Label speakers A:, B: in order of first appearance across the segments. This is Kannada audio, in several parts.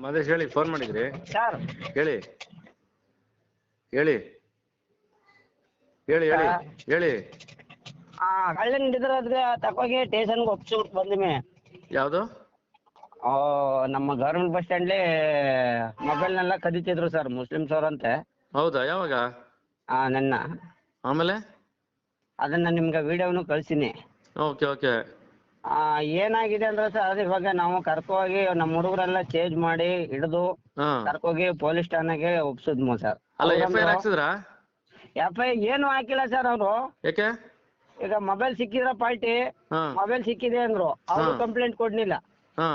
A: ಮಹೇಶ್ ಹೇಳಿ, ಫೋನ್ ಮಾಡಿದ್ರಿ
B: ಸರ್
A: ಹೇಳಿ ಹೇಳಿ ಹೇಳಿ ಹೇಳಿ ಹೇಳಿ.
B: ಕಳ್ಳ ಹಿಡಿದ್ರಾದ್ರೆ ತಕೋಗಿ ಸ್ಟೇಷನ್ಗೆ ಒಪ್ಸ್ಬಿಟ್ಟು ಬಂದಿಮೆ.
A: ಯಾವುದು?
B: ನಮ್ಮ ಗವರ್ಮೆಂಟ್ ಬಸ್ ಸ್ಟ್ಯಾಂಡ್ಲಿ ಮೊಬೈಲ್ನೆಲ್ಲ ಕದೀತಿದ್ರು ಸರ್, ಮುಸ್ಲಿಮ್ಸ್ ಅವ್ರಂತೆ.
A: ಹೌದಾ? ಯಾವಾಗ?
B: ನನ್ನ
A: ಆಮೇಲೆ
B: ಅದನ್ನ ನಿಮ್ಗೆ ವಿಡಿಯೋನು ಕಳ್ಸಿನಿ.
A: Okay okay.
B: ಏನಾಗಿದೆ ಅಂದ್ರೆ ಸರ್, ಅದು ಇವಾಗ ನಾವು ಕರ್ಕೋಗಿ ನಮ್ಮ ಹುಡುಗರೆಲ್ಲ ಚೇಂಜ್ ಮಾಡಿ ಹಿಡಿದು
A: ಹಾ.
B: ಕರ್ಕೋಗಿ ಪೊಲೀಸ್ ಠಾಣೆಗೆ ಒಪ್ಸಿದ್ಮು ಸರ್.
A: ಅಲ್ಲ, FIR ಹಾಕ್ಸಿದ್ರಾ?
B: FIR ಏನು ಹಾಕಿಲ್ಲ ಸರ್ ಅವರು.
A: ಯಾಕೆ?
B: ಈಗ ಮೊಬೈಲ್ ಸಿಕ್ಕಿದ್ರ ಪಾರ್ಟಿ,
A: ಹಾ
B: ಮೊಬೈಲ್ ಸಿಕ್ಕಿದೆ ಅಂದ್ರು, ಅವರು
A: ಹಾ.
B: ಕಂಪ್ಲೇಂಟ್ ಕೊಡ್ಲಿಲ್ಲ.
A: ಹಾ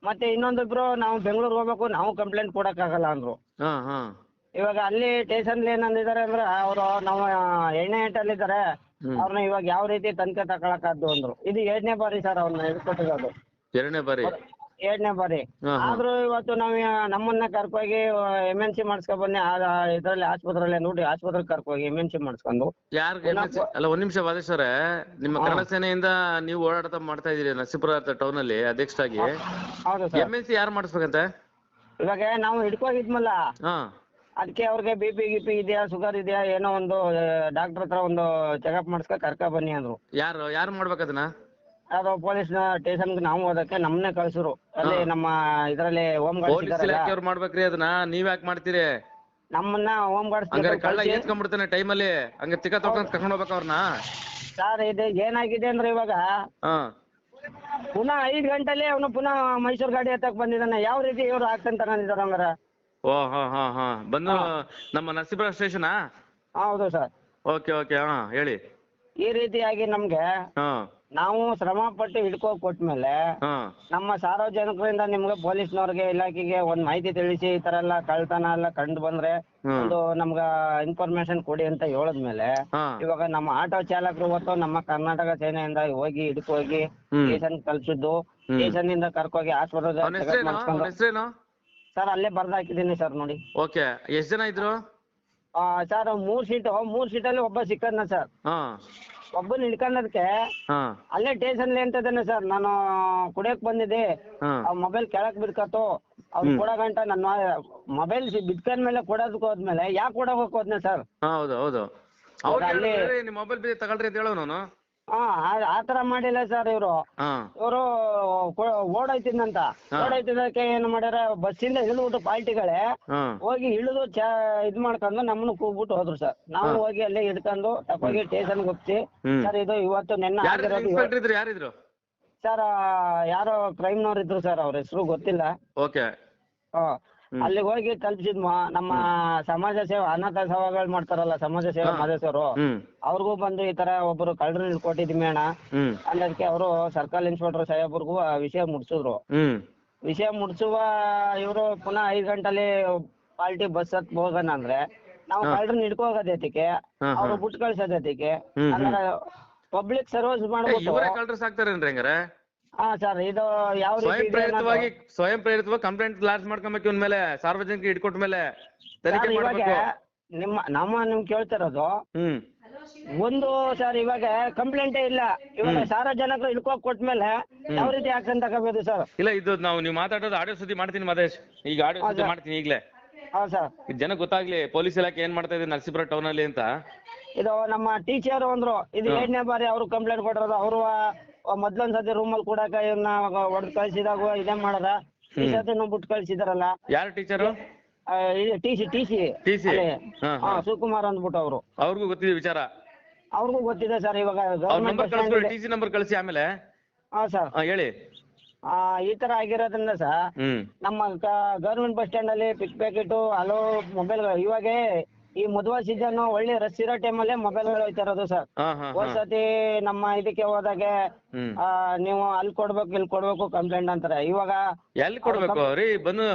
B: ಮತ್ತೆ ಇನ್ನೊಂದಿಬ್ರು ನಾವು ಬೆಂಗಳೂರಿಗೆ ಹೋಗ್ಬೇಕು, ನಾವು ಕಂಪ್ಲೇಂಟ್ ಕೊಡಕ್ಕಾಗಲ್ಲ ಅಂದ್ರು.
A: ಹಾ ಹಾ.
B: ಇವಾಗ ಅಲ್ಲಿ ಸ್ಟೇಷನ್ ಏನಂದಿದ್ದಾರೆ ಅಂದ್ರೆ, ಅವರು ನಾವು ಎಣ್ಣೆ ಏಟಲ್ಲಿದ್ದಾರೆ, ಅವ್ರನ್ನ ಇವಾಗ ಯಾವ ರೀತಿ ತನಿಖೆ ತಗೊಳಕಾದ್ದು ಅಂದ್ರು. ಇದು 2ನೇ ಬಾರಿ ಸರ್ ಅವ್ರನ್ನ ಹಿಡ್ಕೊಟ್ಟಿರೋದು.
A: 2ನೇ ಬಾರಿ?
B: 2ನೇ ಬಾರಿ.
A: ಹಾ, ಹಾ.
B: ಆದ್ರೂ ಇವತ್ತು ನಾವು ನಮ್ಮನ್ನ ಕರ್ಕೋಗಿ MNC ಮಾಡಿಸ್ಕೊ ಬನ್ನಿ, ಇದ್ರಲ್ಲಿ ಆಸ್ಪತ್ರೆಯಲ್ಲಿ ನೋಡಿ, ಆಸ್ಪತ್ರೆಗೆ ಕರ್ಕೋಗಿ MNC ಮಾಡಿಸ್ಕೊಂಡು.
A: ಯಾರು MNC? ಅಲ್ಲ, ಒಂದ್ ನಿಮಿಷ ವಾದೇಶ್ವರೇ, ನಿಮ್ಮ ಕನ್ನಡ ಸೇನೆಯಿಂದ ನೀವು ಓಡಾಟ ಮಾಡ್ತಾ ಇದೀರಿ ನರಸೀಪುರ ಟೌನ್ ಅಲ್ಲಿ ಅಧ್ಯಕ್ಷರಾಗಿ.
B: ಹೌದು ಸರ್.
A: MNC ಯಾರು ಮಾಡಿಸ್ಬೇಕಂತೆ?
B: ಇವಾಗ ನಾವು ಹಿಡ್ಕೋಗಿದ್ಮಲ್ಲ,
A: ಹಾ.
B: ಅದಕ್ಕೆ ಅವ್ರಿಗೆ BP ಗಿಪಿ ಇದೆಯಾ, ಶುಗರ್ ಇದೆಯಾ, ಏನೋ ಒಂದು ಡಾಕ್ಟರ್ ಹತ್ರ ಒಂದು ಚೆಕಪ್ ಮಾಡಿಸ್ಕೊ ಕರ್ಕ ಬನ್ನಿ ಅಂದ್ರು.
A: ಯಾರು ಮಾಡ್ಬೇಕದನ್ನ?
B: ಅದು ಪೊಲೀಸ್ ಸ್ಟೇಷನ್ಗೆ ನಾವು ಹೋದಕ್ಕೆ ನಮ್ಮನ್ನೇ ಕಳ್ಸಿರು. ಅಲ್ಲಿ ನಮ್ಮ ಇದ್ರಲ್ಲಿ ಹೋಮ್ ಗಾರ್ಡ್ಸ್
A: ಪೊಲೀಸ್
B: ಇದಾರಲ್ಲ,
A: ಇಲಾಖೆಯವ್ರು ಮಾಡ್ಬೇಕ್ರಿ ಅದನ್ನ, ನೀವ್ ಯಾಕೆ ಮಾಡ್ತೀರಿ?
B: ನಮ್ಮನ್ನ ಹೋಮ್ ಗಾರ್ಡ್ಸ್
A: ಹಂಗಾರೆ ಕಳ್ಳ ಎತ್ಕೊಂಡ್ಬಿಡ್ತಾನೆ ಟೈಮಲ್ಲಿ, ಹಂಗ ತಿಕ್ಕ ತಗೊಂಡ್ ಕರ್ಕೊಂಡ್ ಹೋಗ್ಬೇಕ ಅವ್ರನ್ನ.
B: ಸರ್ ಇದು ಏನಾಗಿದೆ ಅಂದ್ರೆ ಇವಾಗ
A: ಹಾ.
B: ಪುನಃ 5 ಗಂಟೆಲಿ ಅವನು ಪುನಃ ಮೈಸೂರು ಗಾಡಿ ಎತ್ತಕ್ ಬಂದಿದ್ದಾನೆ. ಯಾವ ರೀತಿ ಇವ್ರು ಆಕ್ಷನ್ ತಗೊಂಡಿದಾರ ಹಂಗಾರ?
A: ಓ ಹಾ ಹಾ ಹಾ. ಬಂದು ನಮ್ಮ ನರಸೀಪುರ ಸ್ಟೇಷನಾ?
B: ಹೌದು ಸರ್.
A: Okay okay. ಹಾ ಹೇಳಿ.
B: ಈ ರೀತಿಯಾಗಿ ನಮ್ಗೆ
A: ಹಾ
B: ನಾವು ಶ್ರಮ ಪಟ್ಟು ಹಿಡ್ಕೊ ಕೊಟ್ಮೇಲೆ
A: ಹಾ
B: ನಮ್ಮ ಸಾರ್ವಜನಿಕರಿಂದ ನಿಮ್ಗೆ ಪೊಲೀಸ್ನವ್ರಿಗೆ ಇಲಾಖೆಗೆ ಒಂದ್ ಮಾಹಿತಿ ತಿಳಿಸಿ, ಈ ತರ ಎಲ್ಲ ಕಳ್ತನ ಎಲ್ಲ ಕಂಡು ಬಂದ್ರೆ ಒಂದು ನಮ್ಗ ಇನ್ಫಾರ್ಮೇಶನ್ ಕೊಡಿ ಅಂತ ಹೇಳಿದ್ಮೇಲೆ,
A: ಹಾ.
B: ಇವಾಗ ನಮ್ಮ ಆಟೋ ಚಾಲಕರು ಇವತ್ತು ನಮ್ಮ ಕರ್ನಾಟಕ ಸೇನೆಯಿಂದ ಹೋಗಿ ಹಿಡ್ಕೋಗಿ ಸ್ಟೇಷನ್ ಕಳ್ಸಿದ್ದು, ಸ್ಟೇಷನ್ ಇಂದ ಕರ್ಕೋಗಿ ಆಸ್ಪತ್ರೆ ಮಾಡಿಸ್ಕೊಂಡು.
A: ಹೆಸರೇನು?
B: ಸರ್ ಅಲ್ಲೇ ಬರ್ದಾಕಿದ್ದೀನಿ ಸರ್ ನೋಡಿ.
A: ಓಕೆ. ಎಷ್ಟ್ ಜನ ಇದ್ರು?
B: ಸರ್ 3 ಸೀಟಲ್ಲಿ ಒಬ್ಬ ಸಿಕ್ಕದ್ನ ಸರ್.
A: ಹಾ.
B: ಒಬ್ಬನ ಹಿಡ್ಕೊಂಡದಕ್ಕೆ
A: ಹಾ
B: ಅಲ್ಲೇ ಸ್ಟೇಷನ್ ಅಂತಿದ್ದಾನೆ ಸರ್, ನಾನು ಕುಡಿಯಕ್ ಬಂದಿದ್ದೆ,
A: ಹಾ
B: ಮೊಬೈಲ್ ಕೆಳಕ್ ಬಿಡ್ಕತ್ತು, ಅವ್ನು ಕೊಡ ಗಂಟ ನನ್ನ ಮೊಬೈಲ್ ಬಿಡ್ಕೊಂಡ್ಮೇಲೆ ಕೊಡೋದಕ್ಕೆ ಹೋದ್ಮೇಲೆ ಯಾಕೆ ಕೊಡೋಕ್ ಹೋದ್ನೆ ಸರ್?
A: ಹೌದು ಹೌದು.
B: ಅಲ್ಲಿ
A: ನಿಮ್ ಮೊಬೈಲ್ ಬಿದ್ದು ತಗೊಳ್ರಿ ಅಂತ ಹೇಳೋ ನಾನು.
B: ಆತರ ಮಾಡಿಲ್ಲ ಸರ್ ಇವರು. ಇವರು ಓಡೋಯ್ತಿದ್ನಂತ, ಓಡೋಯ್ತಿದ್ದಕ್ಕೆ ಏನ್ ಮಾಡ್ಯಾರ, ಬಸ್ಸಿಂದ ಇಳಿದ್ಬಿಟ್ಟು ಪಾರ್ಟಿಗಳೇ ಹೋಗಿ ಇಳಿದು ಇದ್ ಮಾಡ್ಕೊಂಡು ನಮ್ಮನ್ನು ಕೂಗ್ಬಿಟ್ಟು ಹೋದ್ರು ಸರ್. ನಾವು ಹೋಗಿ ಅಲ್ಲೇ ಹಿಡ್ಕೊಂಡು ತಗೋಗಿ ಸ್ಟೇಷನ್ಗೆ ಒಪ್ಸಿ, ಸರ್ ಇದು ಇವತ್ತು ನೆನ್ನೆ ಆಗಿರೋದು.
A: ಯಾರಿದ್ರು
B: ಸರ್? ಯಾರೋ ಕ್ರೈಮ್ನವ್ರು ಇದ್ರು ಸರ್, ಅವ್ರ ಹೆಸರು ಗೊತ್ತಿಲ್ಲ.
A: ಓಕೆ.
B: ಅಲ್ಲಿಗೆ ಹೋಗಿ ತಲುಪಿಸಿದ್ಮ. ನಮ್ಮ ಸಮಾಜ ಸೇವೆ, ಅನಾಥ ಸೇವೆಗಳು ಮಾಡ್ತಾರಲ್ಲ ಸಮಾಜ ಸೇವೆ ಮಾದೇಶವರು, ಅವ್ರಿಗೂ ಬಂದು ಈ ತರ ಒಬ್ರು ಕಳ್ಳರನ್ನ ಹಿಡ್ಕೊಟ್ಟಿದ್ವಿ ಅಣ್ಣ ಅನ್ನೋದಕ್ಕೆ ಅವರು ಸರ್ಕಲ್ ಇನ್ಸ್ಪೆಕ್ಟರ್ ಸಾಹೇಬ್ರಿಗೂ ವಿಷಯ ಮುಟ್ಸಿದ್ರು. ವಿಷಯ ಮುಟ್ಸುವ ಇವರು ಪುನಃ 5 ಗಂಟೆಲಿ ಪಾರ್ಟಿ ಬಸ್ ಹತ್ ಹೋಗೋಣ ಅಂದ್ರೆ ನಾವು ಕಳ್ಳರನ್ನ ಹಿಡ್ಕೋಗೋದಕ್ಕೆ, ಅವ್ರು ಬಿಟ್ಟು ಕಳ್ಸೋದಕ್ಕೆ, ಅಂದ್ರೆ ಪಬ್ಲಿಕ್ ಸರ್ವಿಸ್ ಮಾಡ್ಬಿಟ್ಟು. ಸರ್ ಇದು ಯಾವ ರೀತಿ
A: ಸ್ವಯಂ ಪ್ರೇರಿತವಾಗಿ ಕಂಪ್ಲೇಂಟ್ ಲಾಡ್ಜ್ ಮಾಡ್ಕೊಬೇಕು ಇವನ್ ಮೇಲೆ, ಸಾರ್ವಜನಿಕ ಹಿಡ್ಕೊಟ್ಟ ಮೇಲೆ
B: ಇವಾಗ ನಿಮ್ ಕೇಳ್ತಿರೋದು ಒಂದು ಸರ್. ಇವಾಗ ಕಂಪ್ಲೇಂಟೇ ಇಲ್ಲ, ಇವಾಗ ಸಾರ್ವಜನಿಕರು ಹಿಡ್ಕೋಕ್ ಕೊಟ್ಮೇಲೆ ಯಾವ ರೀತಿ ಆಕ್ಷನ್ ತಗೋಬೇಕು ಸರ್?
A: ಇಲ್ಲ, ಇದು ನೀವು ಮಾತಾಡೋದು ಆಡಿಯೋ ಸುದ್ದಿ ಮಾಡ್ತೀನಿ ಮಹೇಶ್, ಈಗ ಆಡಿಯೋ ಸುದ್ದಿ ಮಾಡ್ತೀನಿ ಈಗಲೇ.
B: ಹೌದು ಸರ್.
A: ಜನ ಗೊತ್ತಾಗ್ಲಿ ಪೊಲೀಸ್ ಇಲಾಖೆ ಏನ್ ಮಾಡ್ತಾ ಇದೆ ನರಸೀಪುರ ಟೌನ್ ಅಲ್ಲಿ ಅಂತ.
B: ಇದು ನಮ್ಮ ಟೀಚರ್ ಅಂದ್ರು, ಇದು 2ನೇ ಬಾರಿ ಅವ್ರು ಕಂಪ್ಲೇಂಟ್ ಕೊಟ್ಟಿರೋದು. ಅವರು ಮೊದ್ಲೊಂದ್ಸತಿ ರೂಮಲ್ಲಿ ಕೂಡಕ ಇವ್ನ ಹೊಡೆದ್ ಕಳ್ಸಿದಾಗ ಇದೇ ಮಾಡದ, ಈ ಸತಿ ಬಿಟ್ಟು ಕಳ್ಸಿದಾರಲ್ಲ.
A: ಯಾರು ಟೀಚರು?
B: ಟಿ ಸಿ ಶಿವಕುಮಾರ್ ಅಂದ್ಬಿಟ್ಟು ಅವರು.
A: ಅವ್ರಿಗೂ ಗೊತ್ತಿದೆ ವಿಚಾರ?
B: ಅವ್ರಿಗೂ ಗೊತ್ತಿದೆ ಸರ್. ಇವಾಗ
A: ಟಿ ಸಿ ನಂಬರ್ ಕಳಿಸಿ ಆಮೇಲೆ.
B: ಸರ್
A: ಹೇಳಿ.
B: ಈ ತರ ಆಗಿರೋದ್ರಿಂದ ಸರ್, ನಮ್ಮ ಗವರ್ಮೆಂಟ್ ಬಸ್ ಸ್ಟ್ಯಾಂಡ್ ಅಲ್ಲಿ ಪಿಕ್ ಪ್ಯಾಕೆಟ್ ಹಲೋ ಮೊಬೈಲ್, ಇವಾಗ ಈ ಮದುವೆ ಸೀಸನ್ ಒಳ್ಳೆ ರಶ್ ಇರೋ ಟೈಮಲ್ಲೇ ಮೊಬೈಲ್ಗಳು ಹೋಯ್ತಾ ಇರೋದು ಸರ್. ಒಂದ್ಸತಿ ನಮ್ಮ ಇದಕ್ಕೆ ಹೋದಾಗ ನೀವು ಅಲ್ಲಿ ಕೊಡ್ಬೇಕು ಇಲ್ಲಿ ಕೊಡ್ಬೇಕು ಕಂಪ್ಲೇಂಟ್ ಅಂತಾರೆ. ಇವಾಗ
A: ಎಲ್ಲಿ ಕೊಡ್ಬೇಕು ರೀ? ಬಂದು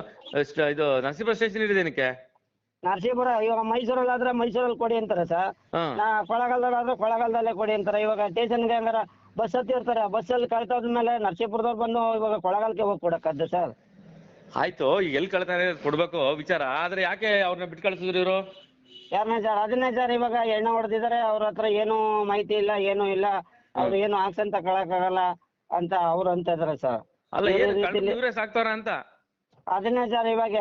A: ಇದು ನರಸೀಪುರ ಸ್ಟೇಷನ್ ಇದೇನಕ್ಕೆ?
B: ನರಸೀಪುರ ಇವಾಗ ಮೈಸೂರಲ್ಲಿ ಆದ್ರೆ ಮೈಸೂರಲ್ಲಿ ಕೊಡಿ ಅಂತಾರೆ ಸರ್, ಕೊಳ್ಳೇಗಾಲದಲ್ಲಾದ್ರೆ ಕೊಳ್ಳೇಗಾಲದಲ್ಲೇ ಕೊಡಿ ಅಂತಾರೆ. ಇವಾಗ ಸ್ಟೇಷನ್ಗೆ ಹಂಗಾರ ಬಸ್ ಹತ್ತಿರ್ತಾರೆ, ಬಸ್ಸಲ್ಲಿ ಕಳ್ತಾದ್ಮೇಲೆ ನರಸೀಪುರದವ್ರು ಬಂದು ಇವಾಗ ಕೊಳ್ಳೇಗಾಲಕ್ಕೆ ಹೋಗಿ ಕೊಡಕ್ಕದ್ದು ಸರ್.
A: ಆಯ್ತು, ಈಗ ಎಲ್ಲಿ ಕಳ್ತಾರೆ ಕೊಡ್ಬೇಕು ವಿಚಾರ, ಆದ್ರೆ ಯಾಕೆ ಅವ್ರನ್ನ ಬಿಟ್ಟು ಕಳ್ಸಿದ್ರು ಇವರು?
B: ಯಾರನ್ನ ಸರ್? ಅದನ್ನೇ ಸರ್, ಇವಾಗ ಎಣ್ಣೆ ಹೊಡೆದಿದ್ದಾರೆ, ಅವ್ರ ಹತ್ರ ಏನು ಮಾಹಿತಿ ಇಲ್ಲ, ಏನು ಇಲ್ಲ, ಅವ್ರು ಏನು ಆಕ್ಷನ್ ತಗೊಳಕ್ಕಾಗಲ್ಲ ಅಂತ ಅವ್ರು ಅಂತ ಇದಾರೆ ಸರ್.
A: ಅಲ್ಲ, ಇವರೇ ಸಾಕ್ತಾರ ಅಂತ?
B: ಅದನ್ನೇ ಸರ್ ಇವಾಗ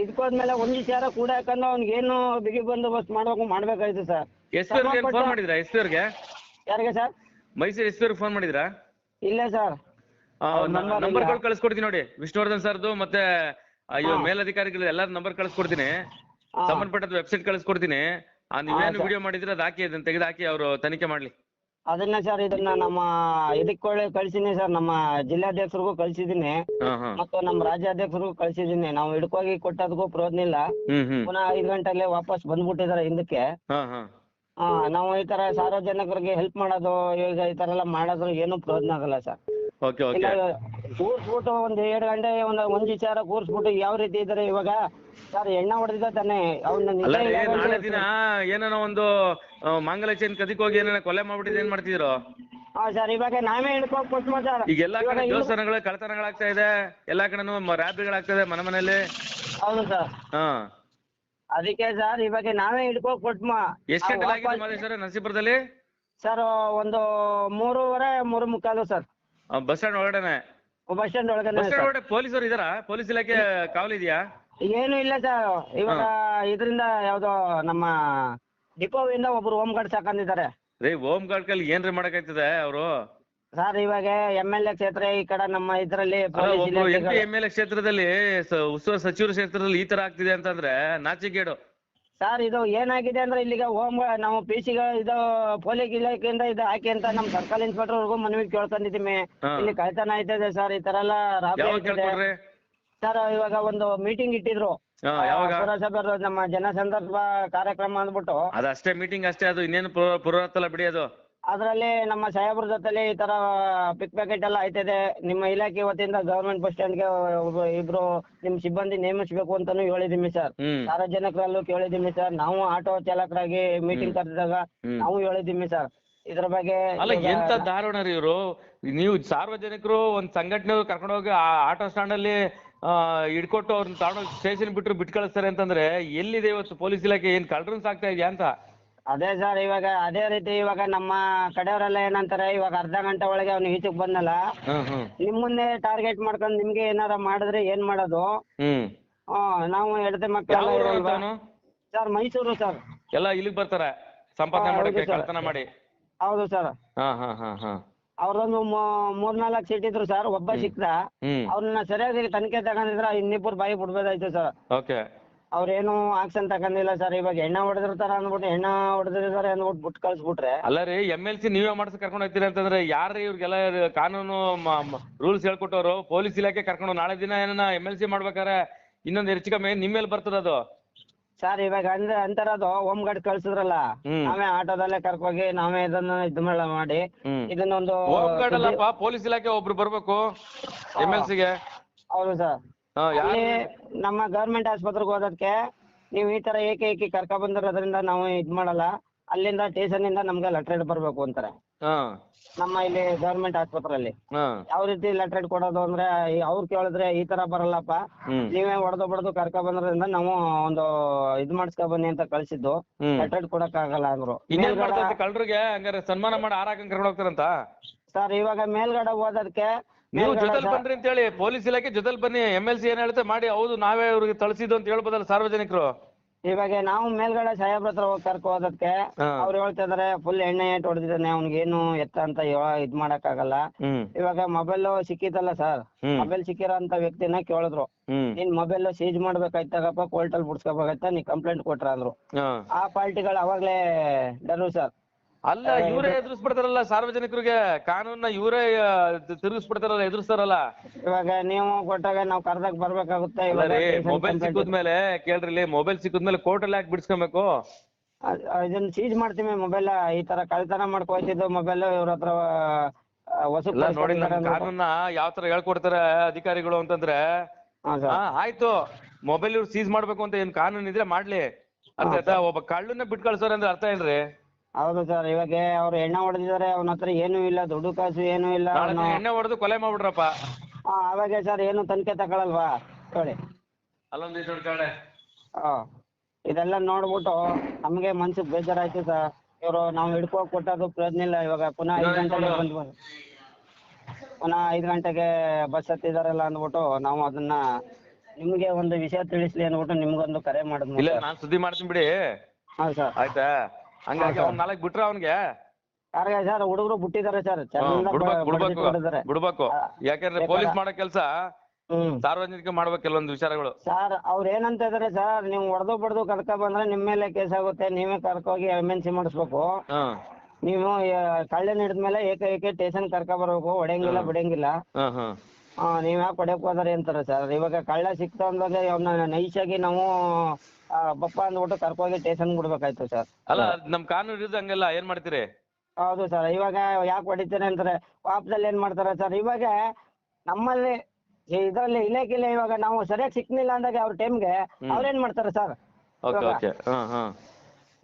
B: ಇದ್ಕೋದ್ಮೇಲೆ ಒಂದ್ ವಿಚಾರ ಕೂಡ ಯಾಕಂದ್ರೆ ಅವ್ನಿಗೆ ಏನು ಬಿಗಿ ಬಂದೋಬಸ್ತ್ ಮಾಡ್ಬೇಕಾಯ್ತು ಸರ್.
A: ಎಸ್ ಪಿ ಅವ್ರಿಗೆ ಫೋನ್ ಮಾಡಿದ್ರಾ? ಎಸ್ ಪಿ ಅವ್ರಿಗೆ?
B: ಯಾರಿಗೆ ಸರ್?
A: ಮೈಸೂರು ಎಸ್ ಪಿ ಅವ್ರಿಗೆ ಫೋನ್ ಮಾಡಿದ್ರಾ?
B: ಇಲ್ಲ ಸರ್.
A: ನಂಬರ್ಗಳು ಕಳ್ಸ್ಕೊಡ್ತೀನಿ ನೋಡಿ, ವಿಷ್ಣುವರ್ಧನ್ ಸರ್ದು ಮತ್ತೆ ಮೇಲಧಿಕಾರಿಗಳು ಎಲ್ಲಾರ ನಂಬರ್ ಕಳ್ಸ್ಕೊಡ್ತೀನಿ, ಸಂಬಂಧಪಟ್ಟ ವೆಬ್ಸೈಟ್ ಕಳ್ಸ್ಕೊಡ್ತೀನಿ. ನೀವೇನು ವಿಡಿಯೋ ಮಾಡಿದ್ರೆ ಅದು ಹಾಕಿ, ಅದನ್ನ ತೆಗೆದು ಹಾಕಿ ಅವರು ತನಿಖೆ ಮಾಡ್ಲಿ.
B: ಅದನ್ನ ಸರ್ ಇದನ್ನ ನಮ್ಮ ಕಳ್ಸಿನಿ ಸರ್, ನಮ್ಮ ಜಿಲ್ಲಾಧ್ಯಕ್ಷರಿಗೂ ಕಳ್ಸಿದೀನಿ ಮತ್ತು ನಮ್ಮ ರಾಜ್ಯಾಧ್ಯಕ್ಷರಿಗೂ ಕಳ್ಸಿದೀನಿ. ನಾವು ಹಿಡ್ಕೋಗಿ ಕೊಟ್ಟದಕ್ಕೂ ಪ್ರಯೋಜನ ಇಲ್ಲ. ಪುನಃ 5 ಗಂಟೆಗೆ ವಾಪಸ್ ಬಂದ್ಬಿಟ್ಟಿದಾರೆ ಹಿಂದಕ್ಕೆ. ನಾವು ಈ ತರ ಸಾರ್ವಜನಿಕರಿಗೆ ಹೆಲ್ಪ್ ಮಾಡೋದು ಈಗ ಈ ತರ ಎಲ್ಲ ಮಾಡಿದ್ರು ಏನು ಪ್ರಯೋಜನ ಆಗಲ್ಲ ಸರ್. ಕೂರ್ಸ್ಬಿಟ್ಟು ಒಂದ್ 2 ಗಂಟೆ ಒಂದ್ ವಿಚಾರ ಕೂರ್ಸ್ಬಿಟ್ಟು ಯಾವ ರೀತಿ ಇದಾರೆ ಇವಾಗ ಸರ್, ಎಣ್ಣೆ ಹೊಡೆದಿದ್ದ ತಾನೆ
A: ನಾಳೆ ದಿನ ಏನಾನ ಒಂದು ಮಾಂಗಲ್ಯ ಚೈನ್ ಕದಿಕ್ ಹೋಗಿ ಏನಾರ ಕೊಲೆ ಮಾಡ್ಬಿಟ್ಟಿದ್ ಏನ್ ಮಾಡ್ತಿದ್ರು?
B: ಸರ್ ಇವಾಗ ನಾವೇ ಹಿಡ್ಕೊ ಕೊಟ್ಟು ಸರ್.
A: ಈಗ ಎಲ್ಲಾ ಕಡೆ ದೇವಸ್ಥಾನಗಳು ಕಳ್ಳತನಗಳಾಗ್ತಾ ಇದೆ, ಎಲ್ಲಾ ಕಡೆನೂ ರಾಬ್ರಿಗಳಾಗ್ತಾ ಇದೆ ಮನೆ ಮನೇಲಿ. ಹೌದು
B: ಸರ್. ಅದಕ್ಕೆ ಸರ್ ಇವಾಗ ನಾವೇ ಹಿಡ್ಕೊ ಕೊಟ್ಮ.
A: ಎಷ್ಟ್ ಗಂಟೆ ಆಗಿದೆ ಮಾದೇಶ್ವರ ನರಸೀಪುರದಲ್ಲಿ?
B: ಸರ್ ಒಂದು 3:45 ಸರ್.
A: ಬಸ್ ಸ್ಟ್ಯಾಂಡ್ ಒಳಗಡೆನೆ?
B: ಬಸ್ ಸ್ಟ್ಯಾಂಡ್ ಒಳಗಡೆ.
A: ಪೊಲೀಸರು ಇದಾರಾ? ಪೊಲೀಸ್ ಇಲಾಖೆ ಕಾವಲಿದ್ಯಾ?
B: ಏನು ಇಲ್ಲ ಸರ್. ಇವಾಗ ಇದರಿಂದ ಯಾವ್ದೋ ನಮ್ಮ ಡಿಪೋವಿಂದ ಒಬ್ರು ಹೋಮ್ ಗಾರ್ಡ್ ಸಾಕೊಂಡಿದ್ದಾರೆ.
A: ಹೋಮ್ ಗಾರ್ಡ್ ಕೈಲಿ ಏನ್ರಿ ಮಾಡಕ್ಕಾಗ್ತದೆ ಅವರು?
B: ಸರ್ ಇವಾಗ MLA ಕ್ಷೇತ್ರ ಈ ಕಡೆ ನಮ್ಮ ಇದ್ರಲ್ಲಿ
A: MLA ಕ್ಷೇತ್ರದಲ್ಲಿ ಉಸ್ತುವಾರಿ ಸಚಿವರ ಕ್ಷೇತ್ರದಲ್ಲಿ ಈ ತರ ಆಗ್ತಿದೆ ಅಂತಂದ್ರೆ ನಾಚಿಕೇಡು.
B: ಸರ್ ಇದು ಏನಾಗಿದೆ ಅಂದ್ರೆ ಇಲ್ಲಿಗೆ ನಾವು PC ಇದು ಪೊಲೀಸ್ ಇಲಾಖೆಯಿಂದ ಇದು ಹಾಕಿ ಅಂತ ನಮ್ಮ ಸರ್ಕಲ್ ಇನ್ಸ್ಪೆಕ್ಟರ್ ಅವ್ರಿಗೂ ಮನವಿ ಕೇಳ್ಕೊಂಡಿದ್ದೀವಿ. ಇಲ್ಲಿ ಕಳ್ತನ ಆಯ್ತದೆ ಸರ್, ಈ ತರ ಎಲ್ಲ ರಾಬರಿ. ಸರ್ ಇವಾಗ ಒಂದು ಮೀಟಿಂಗ್ ಇಟ್ಟಿದ್ರು ಪುರಸಭೆ, ನಮ್ಮ ಜನಸಂದರ್ಭ ಕಾರ್ಯಕ್ರಮ ಅಂದ್ಬಿಟ್ಟು.
A: ಅದಷ್ಟೇ ಮೀಟಿಂಗ್ ಅಷ್ಟೇ, ಅದು ಇನ್ನೇನು ಪುರಾತನ ಬಿಡಿ. ಅದು
B: ಅದ್ರಲ್ಲಿ ನಮ್ಮ ಸಾಹೇಬ್ರ ಜೊತೆಲಿ ಈ ತರ ಪಿಕ್ ಪ್ಯಾಕೆಟ್ ಎಲ್ಲ ಆಯ್ತದೆ, ನಿಮ್ಮ ಇಲಾಖೆ ವತಿಯಿಂದ ಗವರ್ಮೆಂಟ್ ಬಸ್ ಸ್ಟ್ಯಾಂಡ್ಗೆ ಇಬ್ರು ನಿಮ್ ಸಿಬ್ಬಂದಿ ನೇಮಿಸಬೇಕು ಅಂತಾನು ಹೇಳಿದೀವಿ ಸರ್. ಸಾರ್ವಜನಿಕರಲ್ಲೂ ಕೇಳಿದೀವಿ ಸರ್. ನಾವು ಆಟೋ ಚಾಲಕರಾಗಿ ಮೀಟಿಂಗ್ ಕರೆದಾಗ ನಾವು ಹೇಳಿದೀವಿ ಸರ್ ಇದ್ರ ಬಗ್ಗೆ.
A: ಅಲ್ಲ ಎಂತ ದಾರುಣ ರೀ ಇವರು. ನೀವು ಸಾರ್ವಜನಿಕರು ಒಂದ್ ಸಂಘಟನೆ ಕರ್ಕೊಂಡು ಹೋಗಿ ಆಟೋ ಸ್ಟ್ಯಾಂಡ್ ಅಲ್ಲಿ ಹಿಡ್ಕೊಟ್ಟು ಅವ್ರನ್ನ ತಗೊಂಡೋಗಿ ಸ್ಟೇಷನ್ ಬಿಟ್ಟು ಕಳಿಸ್ತಾರೆ ಅಂತಂದ್ರೆ ಎಲ್ಲಿದೆ ಇವತ್ತು ಪೊಲೀಸ್ ಇಲಾಖೆ? ಏನ್ ಕಳ್ಳರನ್ನ ಸಾಕ್ತಾ ಇದೆಯಾ ಅಂತ?
B: ಅದೇ ಸರ್ ಇವಾಗ ಅದೇ ರೀತಿ ಇವಾಗ ನಮ್ಮ ಕಡೆಯವರೆಲ್ಲ ಏನಂತಾರೆ, ಇವಾಗ ಅರ್ಧ ಗಂಟೆ ಒಳಗೆ ಅವ್ನು ಈಚೆಗೆ ಬಂದಲ್ಲ, ನಿಮ್ಮನ್ನೇ ಟಾರ್ಗೆಟ್ ಮಾಡ್ಕೊಂಡು ನಿಮ್ಗೆ ಏನಾರ ಮಾಡಿದ್ರೆ ಏನ್ ಮಾಡೋದು? ನಾವು ಹೆಂಡತಿ ಮಕ್ಕಳೆಲ್ಲ ಸರ್ ಮೈಸೂರು ಸರ್. ಎಲ್ಲ
A: ಇಲ್ಲಿಗೆ ಬರ್ತಾರೆ ಸಂಪಾದನೆ ಮಾಡಕ್ಕೆ, ಕಳ್ತನ ಮಾಡಿ.
B: ಹೌದು ಸರ್. ಅವ್ರೊಂದು 3-4 ಸೀಟ್ ಇದ್ರು ಸರ್. ಒಬ್ಬ ಸಿಕ್ತ, ಅವ್ರನ್ನ ಸರಿಯಾಗಿ ತನಿಖೆ ತಗೊಂಡಿದ್ರ ಇನ್ನಿಬ್ಬರು ಬಾಯಿ ಬಿಡ್ಬೋದಾಯ್ತು ಸರ್. ಅವ್ರೇನು ಆಕ್ಷನ್ ತಗೊಂಡಿಲ್ಲ ಸರ್. ಇವಾಗ ಎಣ್ಣೆ ಹೊಡೆದಿರ್ತಾರ ಅಂದ್ಬಿಟ್ಟು ಎಣ್ಣೆ ಹೊಡೆದಿದ್ದಾರೆ ಅಂದ್ಬಿಟ್ಟು ಬಿಟ್ಟು ಕಳ್ಸ್ಬಿಟ್ರೆ.
A: ಅಲ್ಲ ರೀ, MLC ನೀವೇ ಮಾಡ್ಸಿ ಕರ್ಕೊಂಡು ಹೋಗ್ತೀರಿ ಅಂತಂದ್ರೆ ಯಾರ್ರೀ ಇವ್ರಿಗೆಲ್ಲ ಕಾನೂನು ರೂಲ್ಸ್ ಹೇಳ್ಕೊಟ್ಟವ್ರು? ಪೊಲೀಸ್ ಇಲಾಖೆ ಕರ್ಕೊಂಡು ನಾಳೆ ದಿನ ಏನ MLC ಮಾಡ್ಬೇಕಾರೆ ಇನ್ನೊಂದು ಹೆಚ್ಚು ಕಮ್ಮಿ ನಿಮ್ಮ ಮೇಲೆ ಬರ್ತದ ಅದು
B: ಸರ್. ಇವಾಗ ಅಂದ್ರೆ ಅಂತರದು ಹೋಮ್ ಗಾರ್ಡ್ ಕಳ್ಸಿದ್ರಲ್ಲ, ನಾವೇ ಆಟೋದಲ್ಲೇ ಕರ್ಕೋಗಿ ನಾವೇ ಇದನ್ನ ಮಾಡಿ ಇದನ್ನೊಂದು
A: ಹೋಮ್ ಗಾರ್ಡ್ ಅಲ್ಲಪ್ಪ, ಪೊಲೀಸ್ ಇಲಾಖೆ ಒಬ್ರು ಬರ್ಬೇಕು MLCಗೆ.
B: ಹೌದು ಸರ್. ನಮ್ಮ ಗವರ್ಮೆಂಟ್ ಆಸ್ಪತ್ರೆಗೆ ಹೋದಕ್ಕೆ ನೀವು ಈ ತರ ಏಕೆ ಕರ್ಕ ಬಂದಿರೋದ್ರಿಂದ ನಾವು ಇದ್ ಮಾಡಲ್ಲ, ಅಲ್ಲಿಂದ ಸ್ಟೇಷನ್ ಇಂದ ನಮ್ಗೆ ಲೆಟರ್ ಬರ್ಬೇಕು ಅಂತಾರೆ ನಮ್ಮ ಇಲ್ಲಿ ಗವರ್ಮೆಂಟ್ ಆಸ್ಪತ್ರೆಯಲ್ಲಿ. ಯಾವ ರೀತಿ ಲೆಟರ್ ಕೊಡೋದು ಅಂದ್ರೆ ಅವ್ರು ಕೇಳಿದ್ರೆ ಈ ತರ ಬರಲ್ಲಪ್ಪ, ನೀವೇ ಹೊಡೆದು ಬಡ್ದು ಕರ್ಕ ಬಂದ್ರಿಂದ ನಾವು ಒಂದು ಇದ್ ಮಾಡಿಸ್ಕೊ ಬನ್ನಿ ಅಂತ ಕಳ್ಸಿದ್ದು, ಲೆಟರ್ ಕೊಡಕ್ ಆಗಲ್ಲ ಅಂದ್ರು.
A: ಕಳ್ಳರಿಗೆ ಹಂಗಾರೆ ಸನ್ಮಾನ ಮಾಡಿ ಆರಾಕಂಗ್ ಕರ್ಕೊಂಡು ಹೋಗ್ತಾರಂತ
B: ಸರ್. ಇವಾಗ ಮೇಲ್ಗಡೆ ಹೋದಕ್ಕೆ
A: ನೀವು ಜೊತೆಲಿ ಬನ್ರಿ ಅಂತ ಹೇಳಿ, ಪೊಲೀಸ್ ಇಲಾಖೆ ಜೊತೆಲಿ ಬನ್ನಿ, MLC ಏನ್ ಹೇಳ್ತೆ ಮಾಡಿ, ಹೌದು ನಾವೇ ಅವ್ರಿಗೆ ತಳಿಸಿದ್ದು ಅಂತ ಹೇಳ್ಬೋದಲ್ಲ ಸಾರ್ವಜನಿಕರು.
B: ಇವಾಗ ನಾವು ಮೇಲ್ಗಡೆ ಸಾಹೇಬ್ರ ಹತ್ರ ಹೋಗಿ ಕರ್ಕೊ ಹೋದಕ್ಕೆ ಅವ್ರು ಹೇಳ್ತಾ ಇದಾರೆ ಫುಲ್ ಎಣ್ಣೆ ಹೊಡೆದಿದ್ದಾನೆ, ಅವ್ನಿಗೇನು ಎತ್ತ ಅಂತ ಇದ್ ಮಾಡಕ್ ಆಗಲ್ಲ. ಇವಾಗ ಮೊಬೈಲ್ ಸಿಕ್ಕಿತಲ್ಲ ಸರ್, ಮೊಬೈಲ್ ಸಿಕ್ಕಿರೋ ಅಂತ ವ್ಯಕ್ತಿನ ಕೇಳಿದ್ರು, ನೀನ್ ಮೊಬೈಲ್ ಸೀಜ್ ಮಾಡ್ಬೇಕಾಯ್ತಾಗಪ್ಪ, ಕೋರ್ಟ್ ಅಲ್ಲಿ ಬಿಡ್ಸ್ಕೋಬೇಕಾಯ್ತಾ, ನೀ ಕಂಪ್ಲೇಂಟ್ ಕೊಟ್ರ ಅಂದ್ರು. ಆ ಪಾರ್ಟಿಗಳು ಅವಾಗ್ಲೇ ಡರು ಸರ್.
A: ಅಲ್ಲ ಇವರೇ ಎದುರಿಸ್ಬಿಡ್ತಾರಲ್ಲ ಸಾರ್ವಜನಿಕರಿಗೆ, ಕಾನೂನ ಇವರೇ ತಿರುಗಿಸ್ಬಿಡ್ತಾರಲ್ಲ, ಎದುರಿಸ್ತಾರಲ್ಲ.
B: ಇವಾಗ ನೀವು ಕೊಟ್ಟಾಗ ನಾವು ಕರ್ದಾಗ ಬರ್ಬೇಕಾಗುತ್ತೆ.
A: ಮೊಬೈಲ್ ಸಿಕ್ಕಿದ್ಮೇಲೆ ಕೇಳ್ರಿ, ಮೊಬೈಲ್ ಸಿಕ್ಕಿದ್ಮೇಲೆ ಕೋರ್ಟ್ ಅಲ್ಲಿ ಯಾಕೆ ಬಿಡಿಸ್ಕೊಬೇಕು?
B: ಇದನ್ನ ಸೀಜ್ ಮಾಡ್ತೀವಿ ಮೊಬೈಲ್. ಈ ತರ ಕಳ್ತನ ಮಾಡ್ಕೋತಿದ್ದು ಮೊಬೈಲ್ ಇವ್ರ ಹತ್ರ
A: ನೋಡಿ. ಕಾನೂನ ಯಾವ ತರ ಹೇಳ್ಕೊಡ್ತಾರೆ ಅಧಿಕಾರಿಗಳು ಅಂತಂದ್ರೆ, ಆಯ್ತು ಮೊಬೈಲ್ ಇವ್ರು ಸೀಜ್ ಮಾಡ್ಬೇಕು ಅಂತ ಏನ್ ಕಾನೂನ್ ಇದ್ರೆ ಮಾಡ್ಲಿ, ಅರ್ಥ ಆಯ್ತಾ? ಒಬ್ಬ ಕಳ್ಳನ್ನ ಬಿಟ್ಟು ಕಳ್ಸೋರ್ ಅಂದ್ರೆ ಅರ್ಥ ಏನ್ರಿ?
B: ಹೌದು ಸರ್. ಇವಾಗ ಅವ್ರು ಎಣ್ಣೆ ಹೊಡೆದಿದ್ದಾರೆ, ಅವನ ಹತ್ರ ಏನೂ ಇಲ್ಲ, ದುಡ್ಡು ಕಾಸು ಏನೂ ಇಲ್ಲ.
A: ಎಣ್ಣೆ ಹೊಡೆದು ಕೊಲೆ ಮಾಡ್ಬಿಡ್ರಪ್ಪ.
B: ಅವಾಗ ಸರ್ ಏನು ತನಿಖೆ ತಗೊಳಲ್ವಾ ಹೇಳಿ? ಇದೆಲ್ಲ ನೋಡ್ಬಿಟ್ಟು ನಮ್ಗೆ ಮನ್ಸಿಗೆ ಬೇಜಾರಾಯ್ತು ಸರ್. ಇವರು ನಾವು ಹಿಡ್ಕೊ ಕೊಟ್ಟದು ಪ್ರಯೋಜನ ಇಲ್ಲ. ಇವಾಗ ಪುನಃ 5 ಗಂಟೆಗೆ ಪುನಃ 5 ಗಂಟೆಗೆ ಬಸ್ ಹತ್ತಿದಾರಲ್ಲ ಅಂದ್ಬಿಟ್ಟು ನಾವು ಅದನ್ನ ನಿಮ್ಗೆ ಒಂದು ವಿಷಯ ತಿಳಿಸ್ಲಿ ಅನ್ಬಿಟ್ಟು ನಿಮ್ಗೊಂದು ಕರೆ ಮಾಡಿದ್ನು
A: ಇಲ್ಲ
B: ಸರ್.
A: ನಾನ್ ಸುದ್ದಿ ಮಾಡ್ತೀನಿ ಬಿಡಿ.
B: ಹಾ ಸರ್.
A: ಆಯ್ತಾ ಹಂಗಾಗಿ ಅವ್ನ್ 4 ಬಿಟ್ರ ಅವ್ನಿಗೆ
B: ಯಾರಿಗೆ ಸರ್ ಹುಡುಗರು ಬಿಟ್ಟಿದ್ದಾರೆ ಸರ್, ಚೆನ್ನಾಗಿ
A: ಬಿಡ್ಬೇಕು. ಯಾಕಂದ್ರೆ ಪೊಲೀಸ್ ಮಾಡೋ ಕೆಲ್ಸ
B: ಹ್ಮ್
A: ಸಾರ್ವಜನಿಕ ಮಾಡ್ಬೇಕು ಕೆಲವೊಂದು ವಿಚಾರಗಳು.
B: ಸರ್ ಅವ್ರ ಏನಂತ ಇದಾರೆ ಸರ್, ನೀವು ಹೊಡೆದು ಬಡ್ದು ಕರ್ಕ ಬಂದ್ರೆ ನಿಮ್ ಮೇಲೆ ಕೇಸ್ ಆಗುತ್ತೆ, ನೀವೇ ಕರ್ಕೋಗಿ MNC ಮಾಡಿಸ್ಬೇಕು, ನೀವು ಕಳ್ಳನ್ ಹಿಡಿದ್ಮೇಲೆ ಏಕೆ ಸ್ಟೇಷನ್ ಕರ್ಕ ಬರ್ಬೇಕು, ಹೊಡೆಯಂಗಿಲ್ಲ ಬಿಡಂಗಿಲ್ಲ, ನೀವ್ ಯಾಕೆ ಹೊಡೆಯಕ್ ಹೋದ್ರಿ ಅಂತಾರೆ ಸರ್. ಇವಾಗ ಕಳ್ಳ ಸಿಕ್ತ ಅಂದಾಗ ಅವ್ನ ನೈಸಾಗಿ ನಾವು ಬಪ್ಪ ಅಂದ್ಬಿಟ್ಟು ಕರ್ಕೋಗಿ ಸ್ಟೇಷನ್ ಬಿಡ್ಬೇಕಾಯ್ತು ಸರ್.
A: ಅಲ್ಲ ನಮ್ ಕಾನೂನು ವಿರುದ್ಧ ಹಂಗೆಲ್ಲ ಏನ್ ಮಾಡ್ತೀರಿ?
B: ಹೌದು ಸರ್. ಇವಾಗ ಯಾಕೆ ಹೊಡಿತಾರೆ ಅಂತಾರೆ, ವಾಪದಲ್ಲಿ ಏನ್ ಮಾಡ್ತಾರೆ ಸರ್, ಇವಾಗ ನಮ್ಮಲ್ಲಿ ಇದ್ರಲ್ಲಿ ಇಲಾಖೆಲಿ ಇವಾಗ ನಾವು ಸರಿಯಾಗಿ ಸಿಕ್ನಿಲ್ಲ ಅಂದಾಗ ಅವ್ರ ಟೈಮ್ಗೆ ಅವ್ರೇನ್ ಮಾಡ್ತಾರೆ ಸರ್,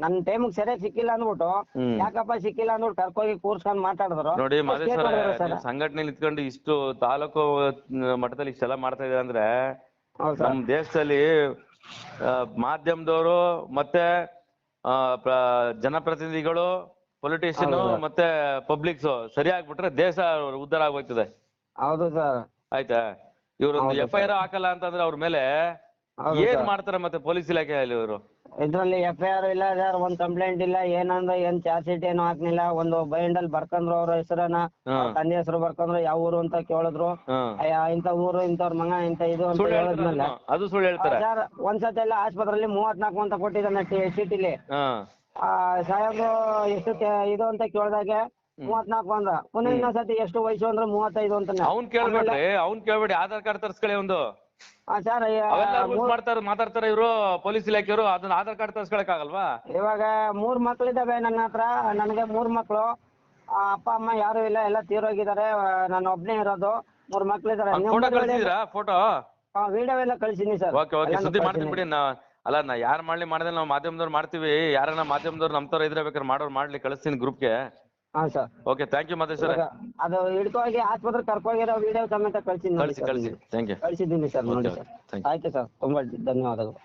B: ನನ್ ಟೈಮ್ಗೆ ಸರಿಯಾಗಿ ಸಿಕ್ಕಿಲ್ಲ ಅಂದ್ಬಿಟ್ಟು ಯಾಕಪ್ಪ ಸಿಕ್ಕಿಲ್ಲ ಅಂದ್ಬಿಟ್ಟು ಕರ್ಕೋಗಿ ಕೂರ್ಸ್ಕೊಂಡ್ ಮಾತಾಡಿದ್ರು.
A: ನೋಡಿ ಮಾದೇಶ್ವರ ಸಂಘಟನೆ ಇತ್ಕೊಂಡು ಇಷ್ಟು ತಾಲೂಕು ಮಟ್ಟದಲ್ಲಿ ಇಷ್ಟೆಲ್ಲ ಮಾಡ್ತಾ ಇದೆ ಅಂದ್ರೆ ನಮ್ ದೇಶದಲ್ಲಿ ಮಾಧ್ಯಮದವರು ಮತ್ತೆ ಜನಪ್ರತಿನಿಧಿಗಳು, ಪೊಲಿಟಿಷಿಯನ್ ಮತ್ತೆ ಪಬ್ಲಿಕ್ಸ್ ಸರಿ ಆಗ್ಬಿಟ್ರೆ ದೇಶ ಉದ್ಧಾರ ಆಗೋಯ್ತದೆ.
B: ಹೌದು ಸರ್.
A: ಆಯ್ತಾ? ಇವ್ರೊಂದು FIR ಹಾಕಲ್ಲ ಅಂತಂದ್ರೆ ಅವ್ರ ಮೇಲೆ ಏನ್ ಮಾಡ್ತಾರೆ ಮತ್ತೆ ಪೊಲೀಸ್ ಇಲಾಖೆಯಲ್ಲಿ ಇವರು?
B: ಇದ್ರಲ್ಲಿ FIR ಇಲ್ಲ ಸರ್, ಒಂದ್ ಕಂಪ್ಲೇಂಟ್ ಇಲ್ಲ, ಏನಂದ್ರೆ ಏನ್ ಚಾರ್ಜ್ ಶೀಟ್ ಏನು ಹಾಕ್ಲಿಲ್ಲ, ಒಂದು ಬೈಂಡಲ್ ಬರ್ಕಂದ್ರು ಅವ್ರ ಹೆಸರನ್ನ, ತಂದೆ ಹೆಸರು ಬರ್ಕಂದ್ರು, ಯಾವ ಊರು ಅಂತ ಕೇಳಿದ್ರು, ಇಂತ ಊರು ಇಂಥವ್ರ ಮಗ ಇಂತ ಇದು ಅಂತ ಹೇಳಿದ್ಮೇಲೆ
A: ಅದು ಸುಳ್ಳು ಹೇಳ್ತಾರೆ
B: ಸರ್. ಒಂದ್ಸತಿ ಎಲ್ಲ ಆಸ್ಪತ್ರೆಯಲ್ಲಿ 34 ಅಂತ ಕೊಟ್ಟಿದ್ದಾನೆ ಚೀಟಿಲಿ. ಸಾಹೇಬ್ರು ಎಷ್ಟು ಇದು ಅಂತ ಕೇಳಿದಾಗ 34 ಅಂದ್ರ, ಪುನಃ ಇನ್ನೊಂದ್ಸತಿ ಎಷ್ಟು ವಯಸ್ಸು ಅಂದ್ರೆ 35 ಅಂತಾನೆ.
A: ಅವ್ನ್ ಕೇಳ್ಬೇಡಿ, ಆಧಾರ್ ಕಾರ್ಡ್ ತರ್ಸ್ಕೊಳ್ಳಿ ಒಂದು.
B: ಸರ್
A: ಮಾತಾಡ್ತಾರೆ ಇವರು ಪೊಲೀಸ್ ಇಲಾಖೆಯವರು, ಅದನ್ನ ಆಧಾರ್ ಕಾರ್ಡ್ ತರ್ಸ್ಕೊಳಕ್ ಆಗಲ್ವಾ?
B: ಇವಾಗ 3 ಮಕ್ಳಿದಾವೆ ನನ್ನ ಹತ್ರ, ನನಗೆ 3 ಮಕ್ಳು, ಅಪ್ಪ ಅಮ್ಮ ಯಾರು ಇಲ್ಲ, ಎಲ್ಲ ತೀರೋಗಿದ್ದಾರೆ, ನಾನು ಒಬ್ನೇ ಇರೋದು, 3 ಮಕ್ಳಿದಾರೆ.
A: ಫೋಟೋ
B: ವಿಡಿಯೋ ಎಲ್ಲ ಕಳ್ಸಿನಿ ಸರ್.
A: ಸುದ್ದಿ ಮಾಡ್ತೀನಿ ಬಿಡಿ. ಅಲ್ಲ ನಾ ಯಾರು ಮಾಡಿದ್ರೆ ನಾವು ಮಾಧ್ಯಮದವ್ರು ಮಾಡ್ತೀವಿ, ಯಾರನ್ನ ಮಾಧ್ಯಮದವ್ರು ನಮ್ ತರ ಇದ್ರೆ ಬೇಕಾದ್ರೆ ಮಾಡೋರು ಮಾಡ್ಲಿ, ಕಳಿಸ್ತೀನಿ ಗ್ರೂಪ್ಗೆ.
B: ಹಾ sir.
A: Okay, thank you Madesh sir.
B: ಅದು ಹಿಡ್ಕೋಗಿ ಆಸ್ಪತ್ರೆ ಕರ್ಕೋಗಿರೋ ವಿಡಿಯೋ ಸಮೇತ ಕಳ್ಸಿದ್ದೀನಿ
A: ಕಳಿಸಿ. Thank you.
B: ಕಳ್ಸಿದ್ದೀನಿ ಸರ್, ನೋಡಿ ಸರ್. ಆಯ್ತು ಸರ್, ತುಂಬಾ ಧನ್ಯವಾದಗಳು.